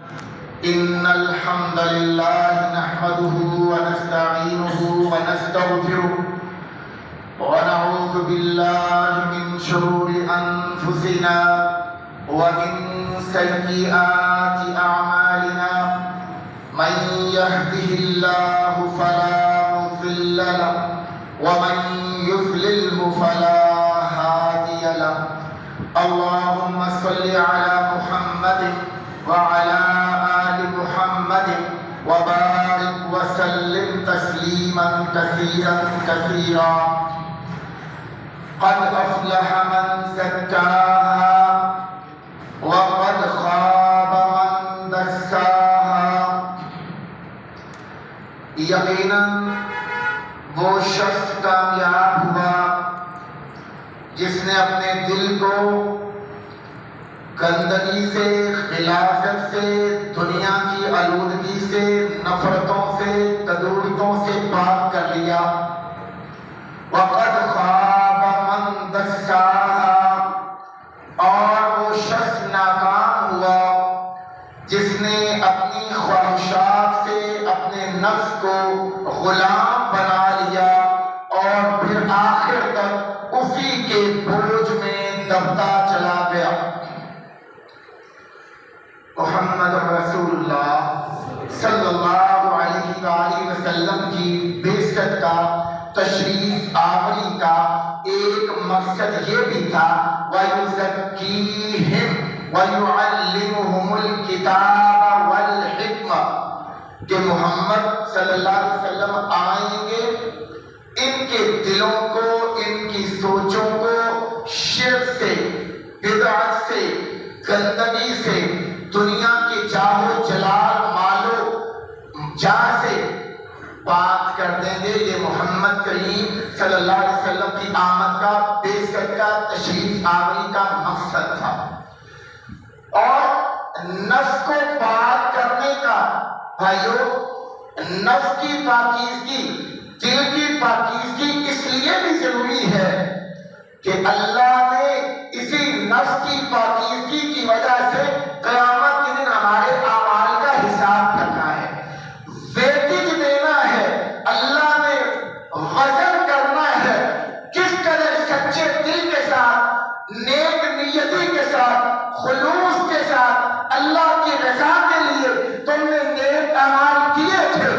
إن الحمد لله نحمده ونستعينه ونستغفره ونعوذ بالله من شرور أنفسنا ومن سيئات أعمالنا من يهده الله فلا مضل له ومن يضلله فلا هادي له. اللهم صل على محمد وعلى آل محمد وبارك وسلم تسليما كثيرا كثيرا. قد أفلح من زكاها وقد خاب من دساها. یقیناً وہ شخص کامیاب ہوا جس نے اپنے دل کو گندگی سے، خلافت سے، دنیا کی آلودگی سے، نفرتوں سے، تدورتوں سے پاک کر لیا. وقد خواب من دساها، اور وہ شخص ناکام ہوا جس نے اپنی خواہشات سے اپنے نفس کو غلام بنا لیا اور پھر آخر تک اسی کے بوجھ میں دبتا چلا گیا. محمد رسول اللہ صلی اللہ علیہ وآلہ وسلم کی بعثت کا، تشریف آوری کا ایک مقصد یہ بھی تھا وَيُزَكِّيهِمْ وَيُعَلِّمُهُمُ الْكِتَابَ وَالْحِكْمَةَ، کہ محمد صلی اللہ علیہ وسلم آئیں گے، ان کے دلوں کو، ان کی سوچوں کو شرک سے، بدعت سے، گندگی سے، دنیا کی چاہو جلال مالو جاہ سے بات کر دیں گے. یہ محمد کریم صلی اللہ علیہ وسلم کی آمد کا، بعثت کا، تشریف آوری کا مقصد تھا. اور نفس کو پاک کرنے کا، بھائیو، نفس کی پاکیزگی، دل کی پاکیزگی اس لیے بھی ضروری ہے کہ اللہ نے اسی نفس کی پاکیزگی کی وجہ سے قیامت کے دن ہمارے اعمال کا حساب کرنا ہے، ویٹیج دینا ہے، اللہ نے وزن کرنا ہے. کس طرح سچے دل کے ساتھ، نیک نیتی کے ساتھ، خلوص کے ساتھ، اللہ کی رضا کے لیے تم نے نیک اعمال کیے تھے،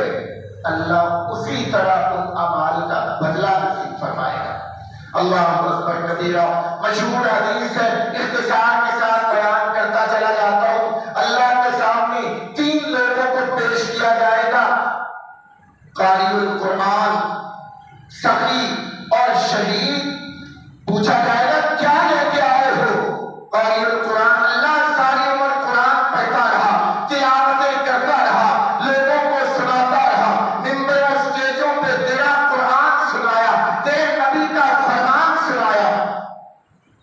اللہ اسی طرح ان اعمال کا بدلہ نصیب فرمائے گا. اللہ اکبر کبیرہ. مشہور حدیث ہے، اختصار کے ساتھ بیان کرتا چلا جاتا ہوں. اللہ کے سامنے 3 لوگوں کو پیش کیا جائے گا، قاری القرآن، سخی اور شہید. پوچھا جائے گا کیا لے کے آئے ہو؟ قاری القرآن: اللہ ساری عمر قرآن پڑھتا رہا، تلاوتیں کرتا رہا، لوگوں کو سناتا رہا، ممبر اور اسٹیجوں پہ تیرا قرآن سنایا، تیرے نبی کا فرمان سنایا.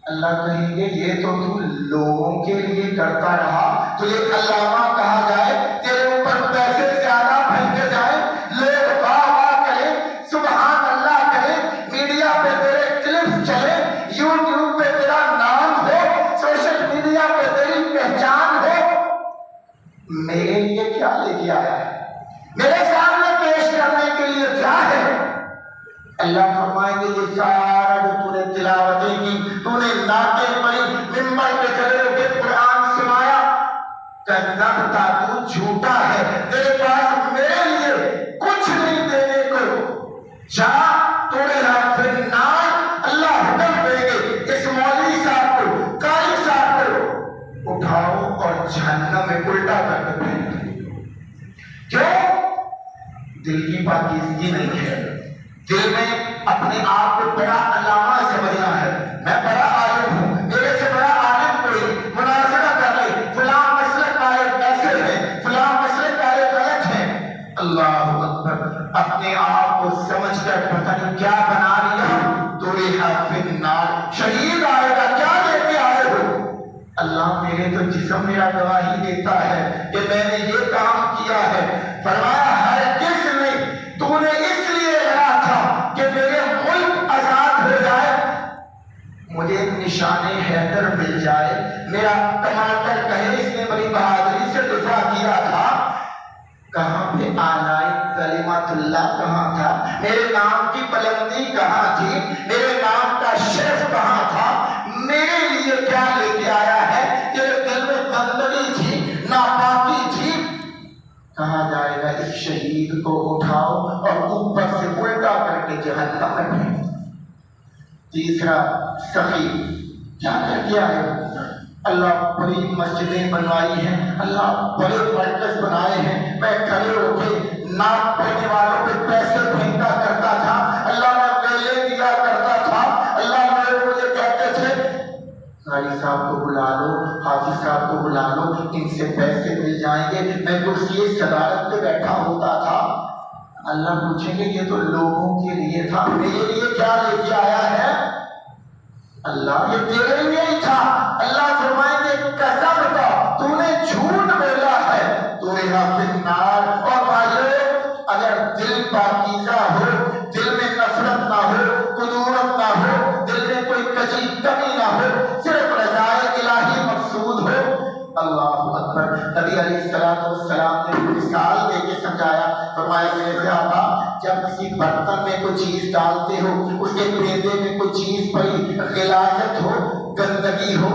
اللہ کہیں گے یہ تو لوگوں کے لیے کرتا رہا، تو یہ علامہ کہا جائے، تیرے اوپر پیسے زیادہ پھینکے جائیں، لوگ واہ واہ کریں، سبحان اللہ کریں، میڈیا پہ تیرے کلپس چلے، یوٹیوب پہ تیرا نام ہو، سوشل میڈیا پہ تیری پہچان ہو، میرے لیے کیا لے کے آیا ہے؟ میرے سامنے پیش کرنے کے لیے کیا ہے؟ اللہ فرمائیں گے یہ سارا جو تو نے تلاوتیں کی، تو نے نعتیں پڑھی، ممبر پہ کھڑے ہو کے قرآن سنایا، کذبتا، تو جھوٹا ہے، تیرے پاس میرے لیے کچھ نہیں دینے کو. جا توڑا فی النار، اللہ حکم دیں گے اس مولوی صاحب کو، قاری صاحب کو اٹھاؤ اور جہنم میں الٹا کر دو. کیوں؟ دل کی پاکیزگی نہیں ہے. دل میں اپنے آپ کو بڑا علامہ سمجھنا ہے، میں بڑا عالم ہوں، میرے سے بڑا عالم کوئی، مناظرہ کر لے، فلاں مسلک والے ایسے ہیں، فلاں مسلک والے غلط ہیں. اللہ اکبر. اپنے آپ کو سمجھ کر پتہ نہیں کیا بنا لیا. توڑا فی النار. شہید آئے گا، کیا لے کے آئے ہو؟ اللہ میرے تو جسم میرا گواہی دیتا ہے کہ میں نے یہ کام کیا ہے. فرمایا ہرگز نہیں، تو نے اس لیے لڑا تھا کہ میرے ملک آزاد ہو جائے، مجھے نشان حیدر مل جائے، میرا کمانڈر کہے اس نے بڑی بہادری سے دفاع کہاں پہ آلائے کلمات اللہ کہاں تھا؟ میرے نام کی بلندی کہاں تھی؟ میرے نام کا شرف کہاں تھا؟ میرے لیے کیا لے کے آیا ہے؟ تیرے دل میں گندگی تھی، ناپاکی تھی۔ کہا جائے گا اس شہید کو اٹھاؤ اور اوپر سے الٹا کر کے جہنم میں پھینک۔ تیسرا سخی کیا کر کے آئے؟ اللہ بڑی مسجدیں بنوائی ہیں، اللہ بڑے مرکز بنائے ہیں، میں کھڑے ہو کے ناپ پڑھنے والوں پہ پیسے پھینکا کرتا تھا، اللہ میں میلے دیا کرتا تھا، اللہ لوگ مجھے کہتے تھے قاری صاحب کو بلا لو، حافظ صاحب کو بلا لو، ان سے پیسے مل جائیں گے، میں کرسی صدارت پہ بیٹھا ہوتا تھا۔ اللہ پوچھیں گے یہ تو لوگوں کے لیے تھا، میرے لیے کیا لے کے آیا ہے؟ اللہ یہ تیرے لیے ہی تھا۔ اللہ فرمائیں گے کیسا بتا تو نے جھوٹ بولا ہے، تو یہاں پہ نار۔ اور بھائیو اگر دل پاکیزہ ہو، دل میں نفرت نہ ہو، کدورت نہ ہو، دل میں کوئی کجی کمی نہ ہو، صرف رضائے الہی مقصود ہو، اللہ اکبر۔ نبی علیہ السلام نے مثال دے کے سمجھایا، فرمایا میرے صحابہ جب کسی برتن میں کوئی چیز ڈالتے ہو، اس کے پیندے میں کوئی چیز پڑی، غلاظت ہو، گندگی ہو،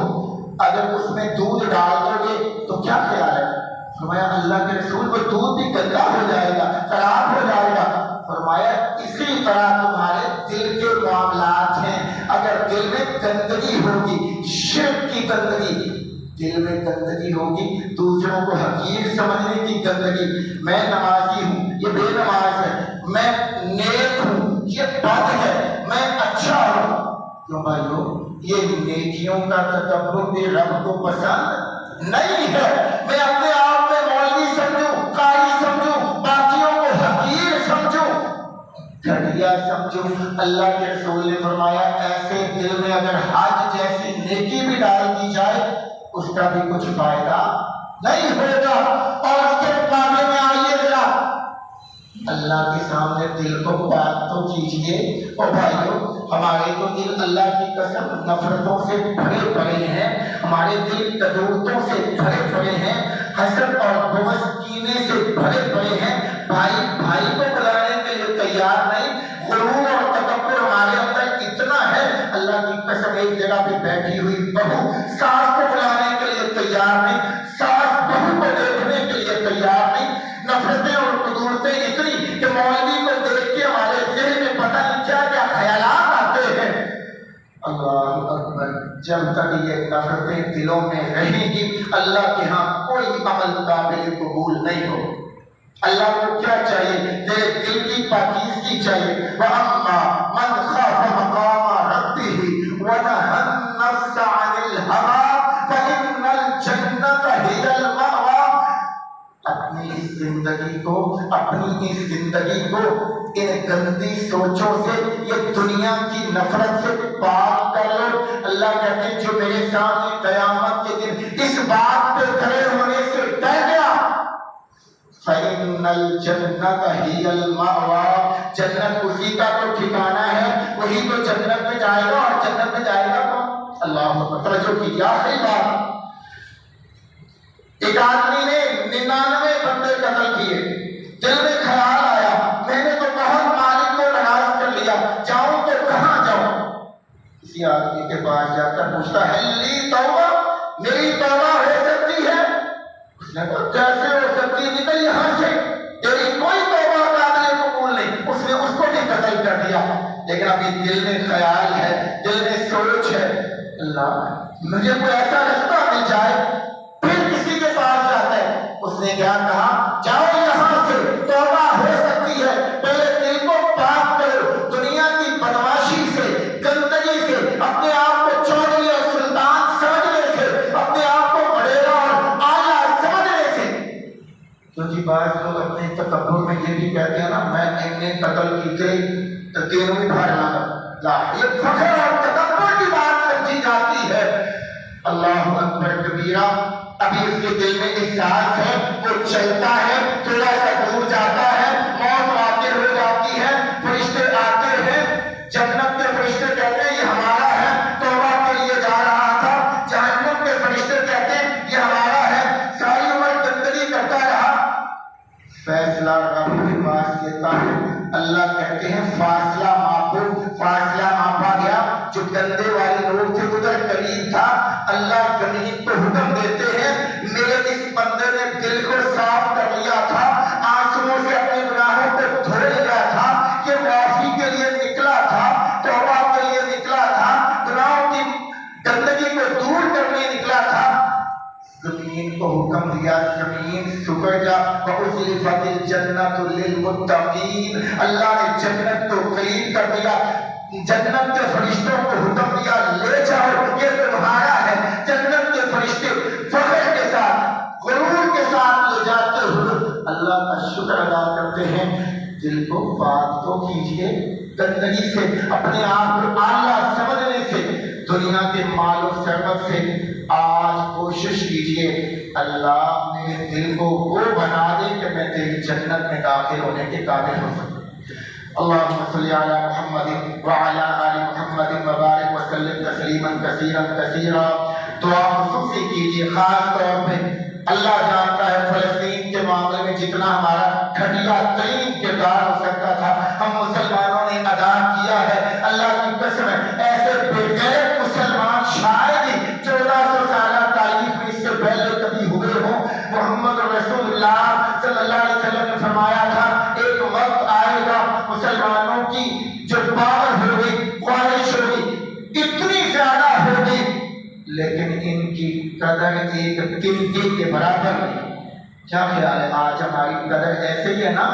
اگر اس میں دودھ ڈال دو گے تو کیا خیال ہے؟ فرمایا اللہ کے رسول وہ دودھ بھی گندا ہو جائے گا، خراب ہو جائے گا۔ فرمایا اسی طرح تمہارے دل کے معاملات ہیں، اگر دل میں گندگی ہوگی، شرک کی گندگی، دل میں گندگی ہوگی، دوسروں کو حقیر سمجھنے کی گندگی، میں نمازی ہوں یہ بے نماز ہے، میں نیک ہوں یہ بد ہے، میں اچھا ہوں، کیوں بھائیو یہ نیکیوں کا تکبر بھی رب کو پسند نہیں ہے۔ میں اپنے آپ میں مولوی سمجھوں، قاری سمجھوں، باقیوں کو حقیر سمجھوں، گھٹیا سمجھوں، اللہ کے رسول نے فرمایا ایسے دل میں اگر حج جیسی نیکی بھی ڈال دی جائے اس کا بھی کچھ فائدہ نہیں ہوگا۔ اور اس کے مقابلے میں آئیے ذرا اللہ کے سامنے دل کو پاک تو کیجئے۔ اور بھائیو ہمارے تو دل اللہ کی قسم نفرتوں سے بھرے پڑے ہیں، ہمارے دل کدورتوں سے بھرے پڑے ہیں، حسد اور بغض کینے سے بھرے پڑے ہیں، بھائی بھائی کو بلانے کے لیے تیار نہیں، غرور اور تکبر ہمارے اندر اتنا ہے، اللہ کی قسم ایک جگہ پہ بیٹھی ہوئی بہو ساس کو بلانے کے لیے تیار نہیں، ساس بہو کو دیکھنے کے لیے تیار نہیں، نفرتیں اور قدورتیں اتنی کہ مولوی کو دیکھ کے ہمارے ذہن میں پتہ نہیں کیا کیا خیالات آتے ہیں۔ اللہ اکبر، جب تک یہ نفرتیں دلوں میں رہیں گی اللہ کے ہاں کوئی عمل قابل قبول نہیں ہو۔ اللہ کو کیا چاہیے؟ تیرے دل کی پاکیزگی چاہیے۔ وَأَمَّا مَنْ خَافَ مَقَامَ رَبِّهِ وَنَهَى النَّفْسَ عَنِ الْهَوَىٰ فَإِنَّ الْجَنَّةَ هِيَ الْمَأْوَىٰ۔ اپنی اس زندگی کو ان گندی سوچوں سے، یہ دنیا کی نفرت سے پاک کر لو۔ اللہ کہتے ہیں جو میرے سامنے قیامت کے دن اس بات پہ کھڑے ہونے سے ڈر گیا، فَإِنَّ الْجَنَّةَ هِيَ الْمَأْوَىٰ، جنت اسی کا تو ٹھکانہ ہے، وہی تو جنت میں جائے گا۔ اور جنت میں جائے گا کون؟ اللہ توجہ کی آخری بات، ایک آدمی نے 99 بندے قتل کیے، دل میں خیال آیا میں نے تو بہت مالک کو ناراض کر لیا، جاؤں تو کہاں جاؤں؟ کسی آدمی کے پاس جا کر پوچھتا ہے لی توبہ، میری توبہ ہو سکتی ہے؟ اس نے کہا کیسے ہو سکتی ہے؟ نکل یہاں سے، تیری کوئی توبہ قابل قبول نہیں۔ اس نے اس کو بھی قتل کر دیا، لیکن ابھی دل میں خیال ہے، دل میں سوچ ہے اللہ مجھے کوئی ایسا رستہ مل جائے۔ پھر کسی کے پاس جاتا ہے، اس نے کیا کہا جاؤ یہاں سے، توبہ ہو سکتی ہے، پہلے دل کو پاک کرو، دنیا کی بدماشی سے، گندگی سے، اپنے آپ کو چودھری اور سلطان سمجھنے سے، اپنے آپ کو بڑیرا اور اعلیٰ سمجھنے سے۔ تو جی بعض لوگ اپنے تکبر میں یہ بھی کہتے ہیں نا میں نے قتل کی تھی تو تینوں میں بھاگنا تھا، یہ فخر اور تکبر کی بات سمجھی جاتی ہے۔ اللہ اکبر کبیرہ، ابھی اس کے دل میں احساس ہے، وہ چلتا ہے، تھوڑا سا دور جاتا ہے، موت واقع ہو جاتی ہے، فرشتے آتے ہیں، جنت کے فرشتے کہتے ہیں یہ ہمارا ہے، توبہ کے لیے جا رہا تھا، جہنم کے فرشتے کہتے ہیں یہ ہمارا ہے، ساری عمر گندگی کرتا رہا، فیصلہ رب کے پاس لیتا ہے، اللہ کہتے ہیں فاصلہ ماپو، فاصلہ ماپا گیا، جو گندے والے لوگ تھے ادھر قریب تھا، اللہ زمین کو حکم دیتے ہیں میرے اس بندے نے دل کو صاف کر لیا تھا، آنسوؤں سے اپنے گناہوں کو دھو لیا تھا، یہ معافی کے لیے نکلا تھا، توبہ کے لیے نکلا تھا، گناہوں کی گندگی کو دور کرنے نکلا تھا، زمین کو حکم دیا زمین سکڑ جا، وَأُزْلِفَتِ الْجَنَّةُ لِلْمُتَّقِينَ، اللہ نے جنت کو قریب کر دیا، جنت کے فرشتوں کو حکم دیا لے جاؤ یہ تمہارا ہے، جنت کے فرشتے فخر کے ساتھ غرور کے ساتھ لے جاتے ہوئے اللہ کا شکر ادا کرتے ہیں، دل کو پاک تو کیجئے گندگی سے، اپنے آپ کو اعلیٰ سمجھنے سے، دنیا کے مال و ثروت سے، آج کوشش کیجئے اللہ میرے دل کو وہ بنا دے کہ میں تیری جنت میں داخل ہونے کے قابل ہو سکوں۔ اللہم صلی علی محمد وعلی آل محمد وبارک وسلم تسلیما کثیرا کثیرا۔ دعا خصوصی کیجئے، خاص طور پہ اللہ جانتا ہے فلسطین کے معاملے میں جتنا ہمارا گھٹیا ترین کردار ہو سکتا تھا ہم مسلمانوں نے ادا کیا ہے، اللہ کی قسم ہے ایسے بے غیرت مسلمان شاید ہی 1400 سالہ تاریخ میں اس سے پہلے کبھی ہوئے ہوں۔ محمد رسول اللہ صلی اللہ علیہ وسلم نے فرمایا تھا ایک وقت آئے گا مسلمانوں کی جو پاور ہوگی، خواہش ہوگی اتنی زیادہ ہوگی لیکن ان کی قدر ایک تنکے کے برابر نہیں۔ کیا خیال ہے آج ہماری قدر ایسے ہی ہے نا؟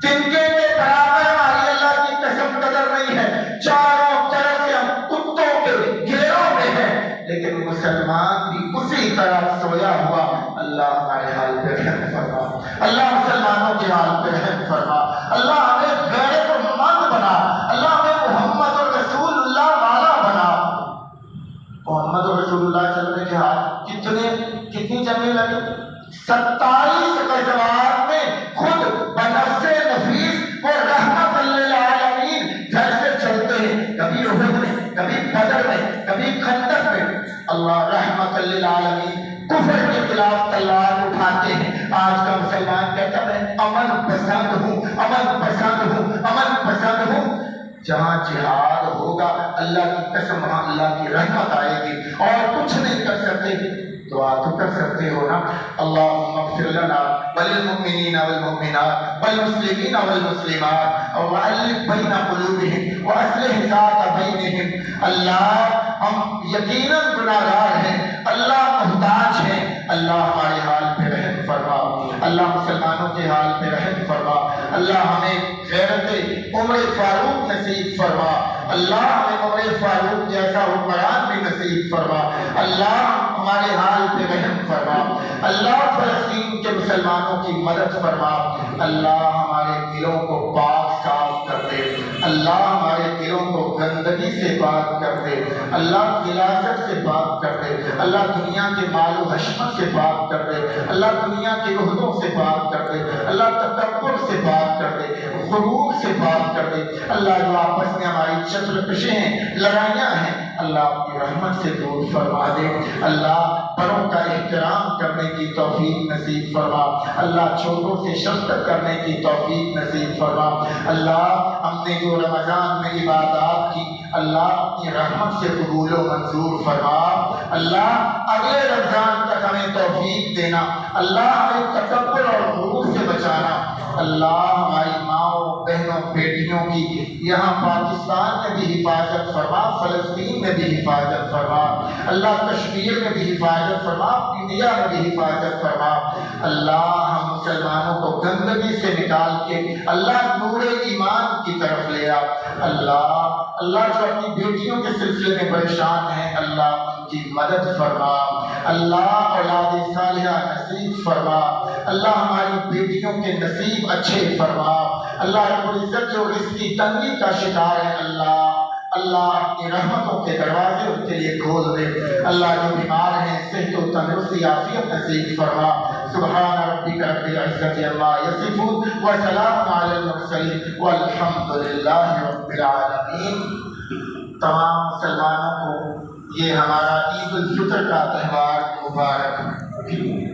تنکے کے برابر ہماری اللہ کی قسم قدر نہیں ہے، چاروں طرف سے ہم کتوں کے گھیروں میں ہیں، لیکن مسلمان بھی اسی طرح سویا ہوا۔ اللہ ہمارے حال پہ رحم فرما، اللہ مسلمانوں کے حال پہ رحم فرما، اللہ ہمیں غیرت مند بنا، اللہ ہمیں محمد رسول اللہ والا بنا۔ محمد رسول اللہ صلی اللہ علیہ وسلم کتنی جنگیں لگی؟ 27 غزوات میں خود بنفس نفیس وہ رحمت للعالمین گھر سے چلتے ہیں، کبھی احد میں، کبھی بدر میں، کبھی خندق میں، اللہ رحمت للعالمین کفر کے خلاف تلوار اٹھاتے ہیں۔ آج کا مسلمان کہتا ہے امن پسند ہوں، امن پسند ہوں، امن پسند ہوں۔ جہاں جہاد ہوگا اللہ کی قسم وہاں اللہ کی رحمت آئے گی، اور کچھ نہیں کر سکتے، دعا تو کر سکتے ہو نا، اللہم اغفر لنا وللمؤمنین والمؤمنات والمسلمین والمسلمات وألف بین قلوبہم واصلح ذات بینہم۔ اللہ ہم یقیناً گناہگار ہیں، اللہ محتاج ہیں، اللہ ہمارے حال پہ رحم فرما، اللہ مسلمانوں کے حال پہ رحم فرما، اللہ ہمیں غیرت عمر فاروق نصیب فرما، اللہ ہمیں عمر فاروق جیسا حکمران بھی نصیب فرما، اللہ ہمارے حال پہ رحم فرما، اللہ فلسطین کے مسلمانوں کی مدد فرما، اللہ ہمارے دلوں کو پاک صاف کر دے، اللہ ہمارے دلوں کو گندگی سے پاک کر دے، اللہ غلاظت سے پاک کر دے، اللہ دنیا کے مال و حشمت سے پاک کر دے، اللہ دنیا کے عہدوں سے پاک کر دے، اللہ تکبر سے پاک کر دے، غرور سے پاک کر دے، اللہ جو آپس میں ہماری چکر کشیں ہیں، لڑائیاں ہیں، اللہ اپنی رحمت سے دور فرما دے، اللہ بڑوں کا احترام کرنے کی توفیق نصیب فرما، اللہ چھوٹوں سے شفقت کرنے کی توفیق نصیب فرما، اللہ ہم نے جو رمضان میں عبادات کی اللہ اپنی رحمت سے قبول و منظور فرما، اللہ اگلے رمضان تک ہمیں توفیق دینا، اللہ ہمیں تکبر اور غرور سے بچانا، اللہ ہماری ماؤں بہنوں بیٹیوں کی یہاں پاکستان میں بھی حفاظت فرما، فلسطین میں بھی حفاظت فرما، اللہ کشمیر میں بھی حفاظت فرما، انڈیا میں بھی حفاظت فرما، اللہ ہم مسلمانوں کو گندگی سے نکال کے اللہ نور ایمان کی طرف لے آ، اللہ جو اپنی بیٹیوں کے سلسلے میں پریشان ہیں اللہ ان کی مدد فرما، اللہ اولاد صالحہ نصیب فرما، اللہ ہماری بیٹیوں کے نصیب اچھے فرما، اللہ رب العزت جو اس کی تنگی کا شکار ہے اللہ اپنی رحمتوں کے دروازے ان کے لیے کھول دے، اللہ جو بیمار ہیں صحت و تندرستی عافیت نصیب فرما، سبحان ربک رب العزت عما یصفون وسلام علی المرسلین والحمد للہ رب العالمین۔ تمام مسلمانوں کو یہ ہمارا عید الفطر کا تہوار مبارک۔